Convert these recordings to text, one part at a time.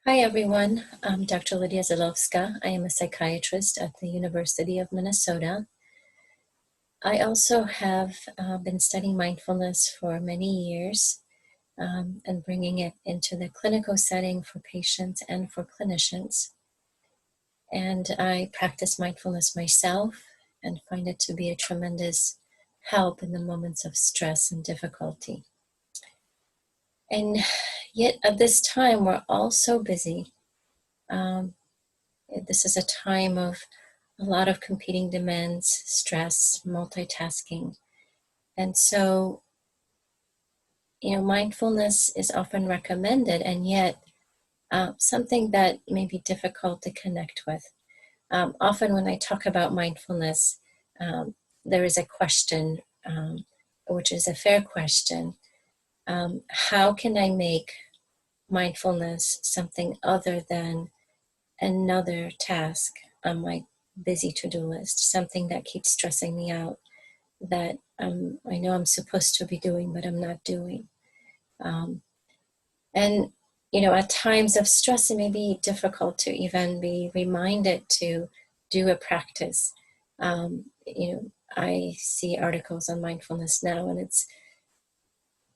Hi, everyone. I'm Dr. Lidia Zylowska. I am a psychiatrist at the University of Minnesota. I also have been studying mindfulness for many years and bringing it into the clinical setting for patients and for clinicians. And I practice mindfulness myself and find it to be a tremendous help in the moments of stress and difficulty. And yet at this time, we're all so busy. This is a time of a lot of competing demands, stress, multitasking. And so, mindfulness is often recommended, and yet something that may be difficult to connect with. Often when I talk about mindfulness, there is a question, which is a fair question. How can I make mindfulness something other than another task on my busy to-do list, something that keeps stressing me out, that I know I'm supposed to be doing, but I'm not doing. And, at times of stress, it may be difficult to even be reminded to do a practice. I see articles on mindfulness now, and it's,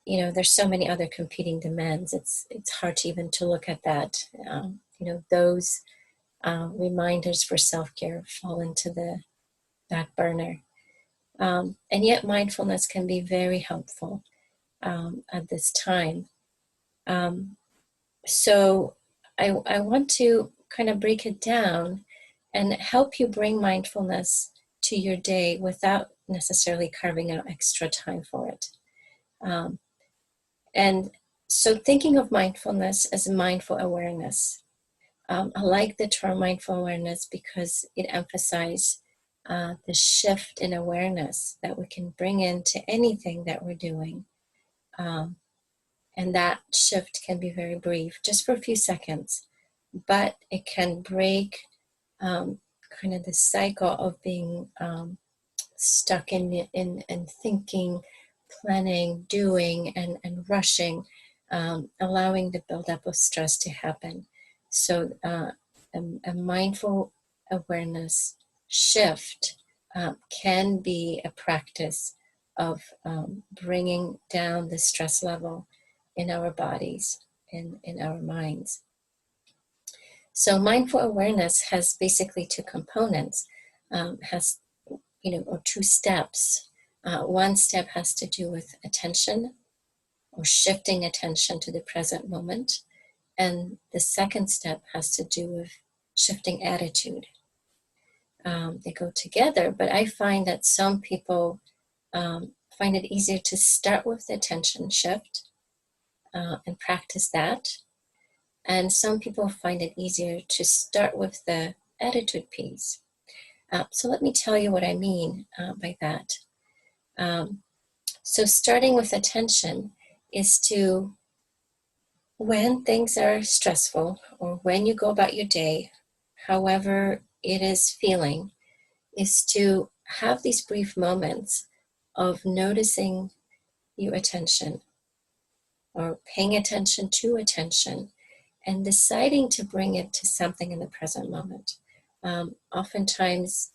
there's so many other competing demands. It's hard to even to look at that. Those reminders for self-care fall into the back burner. And yet mindfulness can be very helpful at this time. So I want to kind of break it down and help you bring mindfulness to your day without necessarily carving out extra time for it. And so thinking of mindfulness as mindful awareness. I like the term mindful awareness because it emphasizes the shift in awareness that we can bring into anything that we're doing. And that shift can be very brief, just for a few seconds, but it can break kind of the cycle of being stuck in thinking, planning, doing, and rushing, allowing the buildup of stress to happen. So a mindful awareness shift can be a practice of bringing down the stress level in our bodies and in our minds. So mindful awareness has basically two components, or two steps. One step has to do with attention, or shifting attention to the present moment. And the second step has to do with shifting attitude. They go together, but I find that some people find it easier to start with the attention shift and practice that. And some people find it easier to start with the attitude piece. So let me tell you what I mean by that. So starting with attention is to, when things are stressful or when you go about your day, however it is feeling, is to have these brief moments of noticing your attention or paying attention to attention and deciding to bring it to something in the present moment. Oftentimes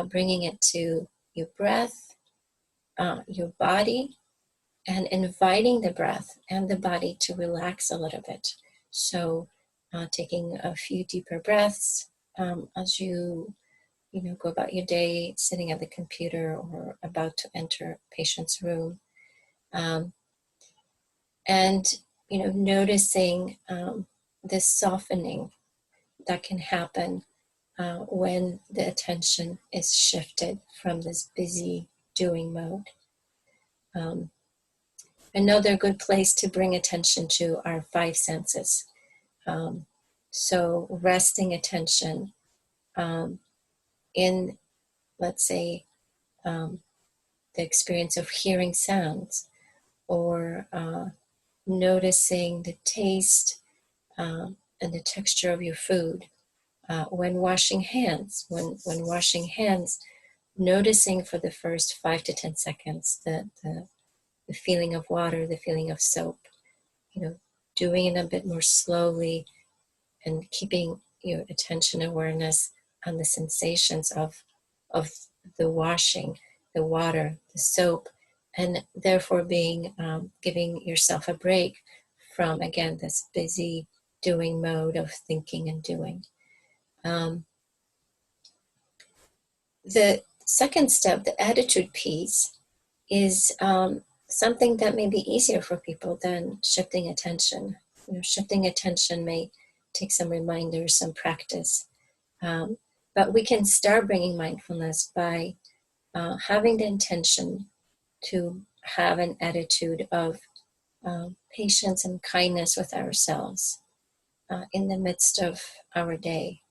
bringing it to your breath, your body, and inviting the breath and the body to relax a little bit. So taking a few deeper breaths as you go about your day, sitting at the computer or about to enter a patient's room. And noticing this softening that can happen when the attention is shifted from this busy doing mode. Another good place to bring attention to our five senses. So resting attention in, let's say, the experience of hearing sounds, or noticing the taste and the texture of your food. When washing hands, when washing hands, noticing for the first 5 to 10 seconds the feeling of water, the feeling of soap, doing it a bit more slowly and keeping your attention awareness on the sensations of the washing, the water, the soap, and therefore being giving yourself a break from, again, this busy doing mode of thinking and doing. The second step, the attitude piece, is something that may be easier for people than shifting attention. Shifting attention may take some reminders, some practice, but we can start bringing mindfulness by having the intention to have an attitude of patience and kindness with ourselves in the midst of our day.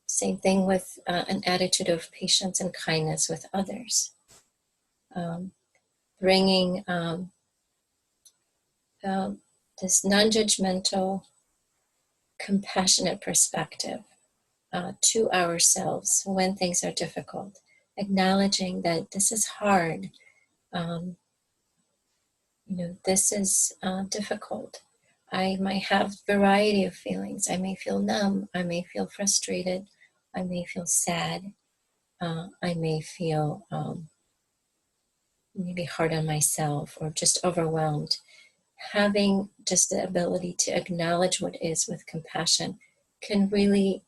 Same thing with an attitude of patience and kindness with others. Bringing this non-judgmental, compassionate perspective to ourselves when things are difficult, acknowledging that this is hard, this is difficult. I might have a variety of feelings. I may feel numb, I may feel frustrated, I may feel sad, I may feel maybe hard on myself or just overwhelmed. Having just the ability to acknowledge what is with compassion can really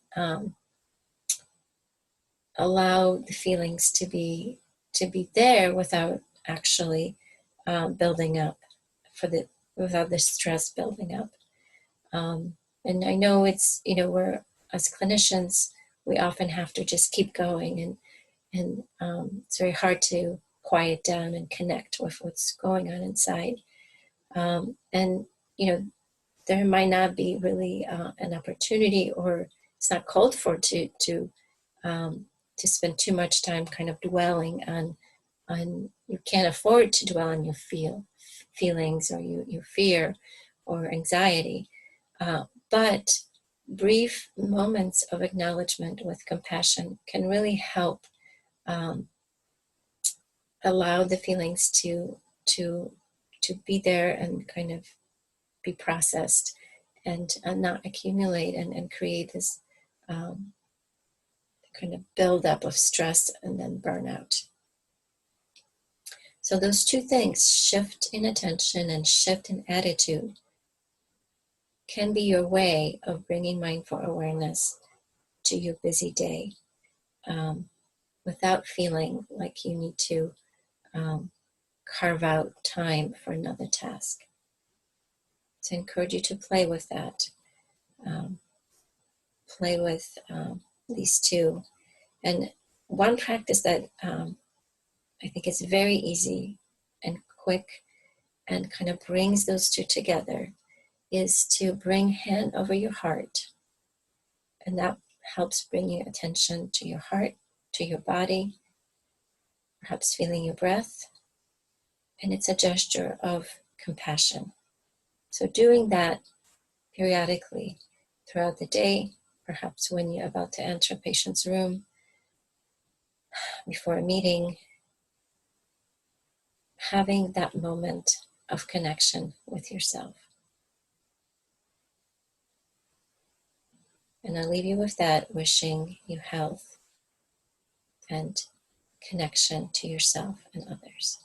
allow the feelings to be there without actually building up without the stress building up. And I know it's, we're, as clinicians, we often have to just keep going, and it's very hard to quiet down and connect with what's going on inside. And there might not be really an opportunity, or it's not called for to spend too much time kind of dwelling on you can't afford to dwell on your feelings or your fear or anxiety. But brief moments of acknowledgement with compassion can really help allow the feelings to be there and kind of be processed and not accumulate and create this kind of buildup of stress and then burnout. So those two things, shift in attention and shift in attitude, can be your way of bringing mindful awareness to your busy day without feeling like you need to carve out time for another task. So I encourage you to play with that. Play with these two. And one practice that I think is very easy and quick and kind of brings those two together is to bring hand over your heart. And that helps bring your attention to your heart, to your body, perhaps feeling your breath. And it's a gesture of compassion. So doing that periodically throughout the day, perhaps when you're about to enter a patient's room, before a meeting, having that moment of connection with yourself. And I'll leave you with that, wishing you health and connection to yourself and others.